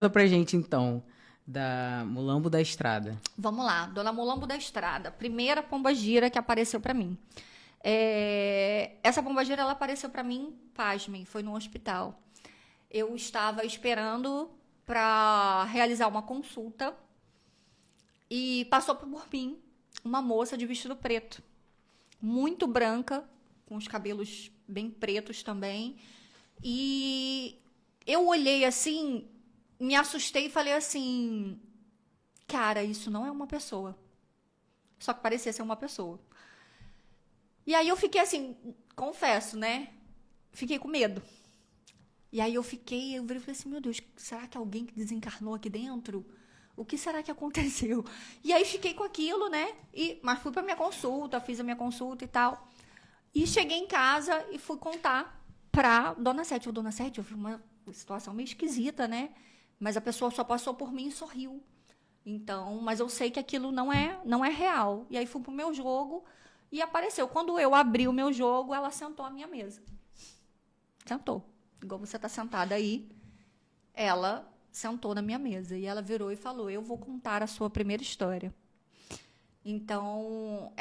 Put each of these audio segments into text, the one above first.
pra gente, então, da Mulambo da Estrada. Vamos lá, Dona Mulambo da Estrada, primeira pombagira que apareceu para mim. Essa pombagira, ela apareceu para mim, pasmem, foi no hospital. Eu estava esperando para realizar uma consulta e passou por mim uma moça de vestido preto, muito branca, com os cabelos bem pretos também. E eu olhei assim, me assustei e falei assim, cara, isso não é uma pessoa. Só que parecia ser uma pessoa. E aí eu fiquei assim, confesso, né? Fiquei com medo. E aí eu falei assim, meu Deus, será que alguém que desencarnou aqui dentro? O que será que aconteceu? E aí fiquei com aquilo, né? Mas fui pra minha consulta, fiz a minha consulta e tal. E cheguei em casa e fui contar pra Dona Sete. Dona Sete, eu vi uma situação meio esquisita, né? Mas a pessoa só passou por mim e sorriu. Então, mas eu sei que aquilo não é real. E aí fui pro meu jogo e apareceu. Quando eu abri o meu jogo, ela sentou à minha mesa. Sentou. Igual você tá sentada aí, ela sentou na minha mesa. E ela virou e falou, eu vou contar a sua primeira história. Então,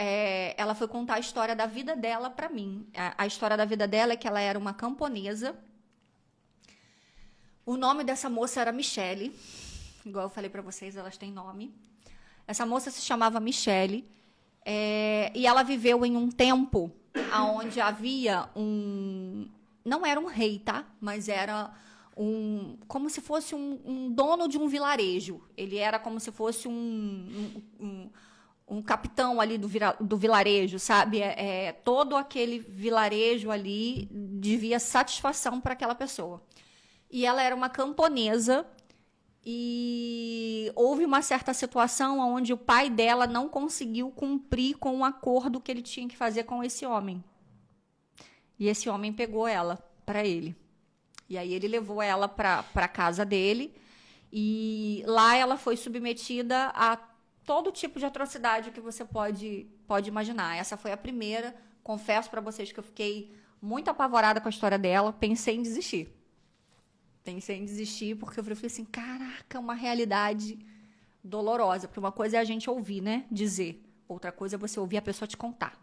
ela foi contar a história da vida dela para mim. A história da vida dela é que ela era uma camponesa. O nome dessa moça era Michele. Igual eu falei para vocês, elas têm nome. Essa moça se chamava Michele. E ela viveu em um tempo onde havia um... Não era um rei, tá? Mas era como se fosse um dono de um vilarejo. Ele era como se fosse um capitão ali do vilarejo, sabe? Todo aquele vilarejo ali devia satisfação para aquela pessoa. E ela era uma camponesa e houve uma certa situação onde o pai dela não conseguiu cumprir com o acordo que ele tinha que fazer com esse homem. E esse homem pegou ela para ele. E aí ele levou ela para a casa dele e lá ela foi submetida a todo tipo de atrocidade que você pode imaginar. Essa foi a primeira. Confesso para vocês que eu fiquei muito apavorada com a história dela. Pensei em desistir. Porque eu falei assim, caraca, uma realidade dolorosa. Porque uma coisa é a gente ouvir, né? Dizer. Outra coisa é você ouvir a pessoa te contar.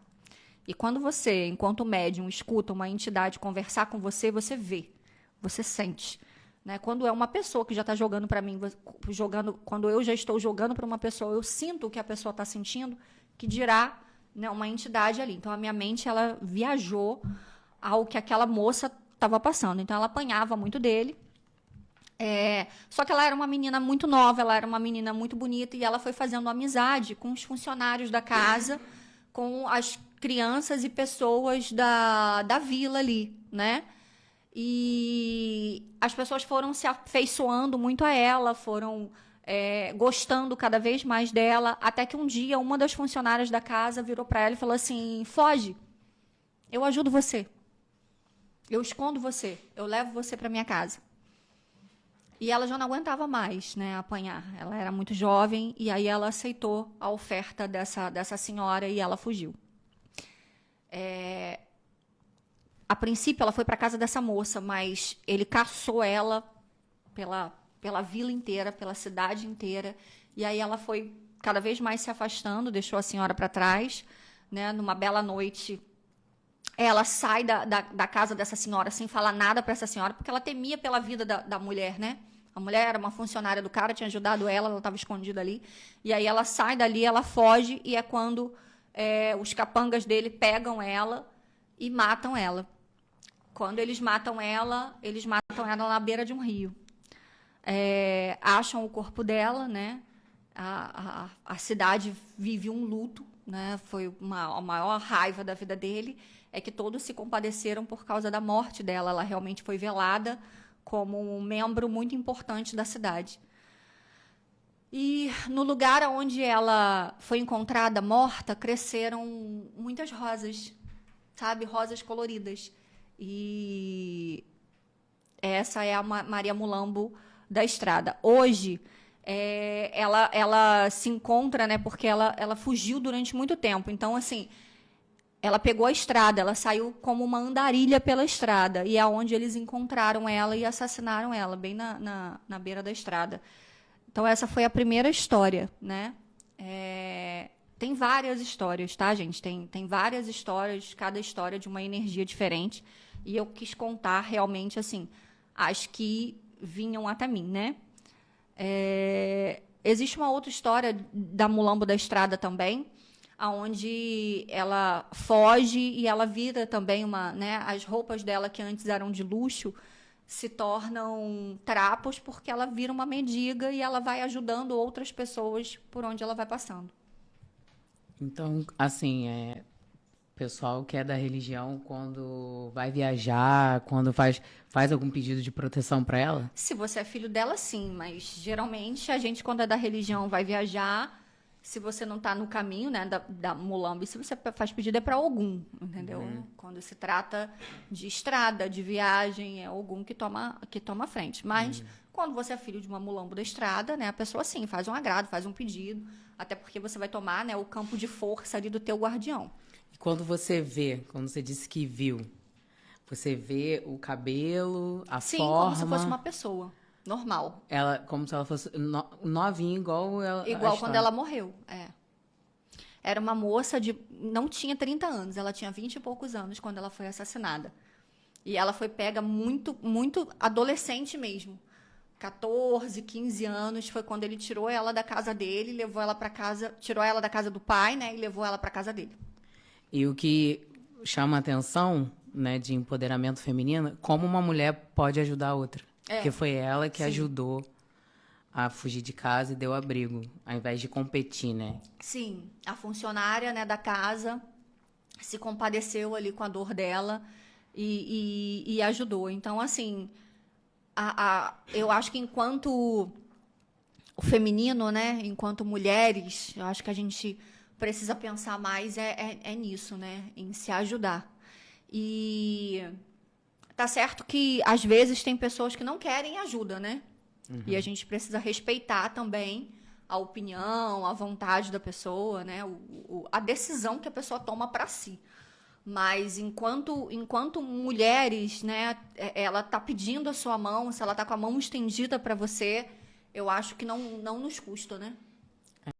E quando você, enquanto médium, escuta uma entidade conversar com você, você vê. Você sente. Né? Quando é uma pessoa que já está jogando para mim, quando eu já estou jogando para uma pessoa, eu sinto o que a pessoa está sentindo, que dirá, né, uma entidade ali. Então, a minha mente ela viajou ao que aquela moça estava passando. Então, ela apanhava muito dele. Só que ela era uma menina muito nova, ela era uma menina muito bonita, e ela foi fazendo amizade com os funcionários da casa, com as crianças e pessoas da vila ali, né? E as pessoas foram se afeiçoando muito a ela, foram gostando cada vez mais dela, até que um dia uma das funcionárias da casa virou para ela e falou assim, foge, eu ajudo você, eu escondo você, eu levo você para minha casa. E ela já não aguentava mais, né, apanhar, ela era muito jovem, e aí ela aceitou a oferta dessa senhora e ela fugiu. A princípio, ela foi para a casa dessa moça, mas ele caçou ela pela vila inteira, pela cidade inteira. E aí ela foi cada vez mais se afastando, deixou a senhora para trás. Né? Numa bela noite, ela sai da casa dessa senhora sem falar nada para essa senhora, porque ela temia pela vida da mulher, né? A mulher era uma funcionária do cara, tinha ajudado ela estava escondida ali. E aí ela sai dali, ela foge, e é quando os capangas dele pegam ela e matam ela. Quando eles matam ela na beira de um rio. Acham o corpo dela, né? A cidade vive um luto, né? Foi a maior raiva da vida dele, é que todos se compadeceram por causa da morte dela. Ela realmente foi velada como um membro muito importante da cidade. E no lugar onde ela foi encontrada morta, cresceram muitas rosas, sabe? Rosas coloridas. E essa é a Maria Mulambo da Estrada. Hoje, ela se encontra, né? Porque ela fugiu durante muito tempo. Então, assim, ela pegou a estrada, ela saiu como uma andarilha pela estrada, e é onde eles encontraram ela e assassinaram ela, bem na beira da estrada. Então, essa foi a primeira história, né? Tem várias histórias, tá, gente? Tem várias histórias, cada história de uma energia diferente, e eu quis contar realmente, assim, as que vinham até mim, né? Existe uma outra história da Mulambo da Estrada também, aonde ela foge e ela vira também né, as roupas dela que antes eram de luxo se tornam trapos porque ela vira uma mendiga e ela vai ajudando outras pessoas por onde ela vai passando. Então, assim, pessoal que é da religião, quando vai viajar, quando faz algum pedido de proteção para ela? Se você é filho dela, sim, mas geralmente a gente, quando é da religião, vai viajar. Se você não está no caminho, né, da Mulambo, se você faz pedido é para Ogum, entendeu? Quando se trata de estrada, de viagem, é Ogum que toma frente. Mas quando você é filho de uma Mulambo da Estrada, né, a pessoa sim faz um agrado, faz um pedido, até porque você vai tomar, né, o campo de força ali do teu guardião. E quando você disse que viu, você vê o cabelo, a Sim, forma... como se fosse uma pessoa normal. Ela, como se ela fosse novinha, igual ela. Igual quando ela morreu, Era uma moça não tinha 30 anos, ela tinha 20 e poucos anos quando ela foi assassinada. E ela foi pega muito, muito adolescente mesmo. 14, 15 anos foi quando ele tirou ela da casa dele, levou ela para casa, tirou ela da casa do pai, né, e levou ela para casa dele. E o que chama a atenção, né, de empoderamento feminino, como uma mulher pode ajudar a outra. Porque foi ela que ajudou a fugir de casa e deu abrigo, ao invés de competir, né? Sim, a funcionária, né, da casa se compadeceu ali com a dor dela e ajudou. Então, assim, eu acho que enquanto o feminino, né, enquanto mulheres, eu acho que a gente precisa pensar mais nisso, né, em se ajudar. E tá certo que, às vezes, tem pessoas que não querem ajuda, né? E a gente precisa respeitar também a opinião, a vontade da pessoa, né? A decisão que a pessoa toma para si. Mas, enquanto mulheres, né? Ela tá pedindo a sua mão, se ela tá com a mão estendida para você, eu acho que não nos custa, né?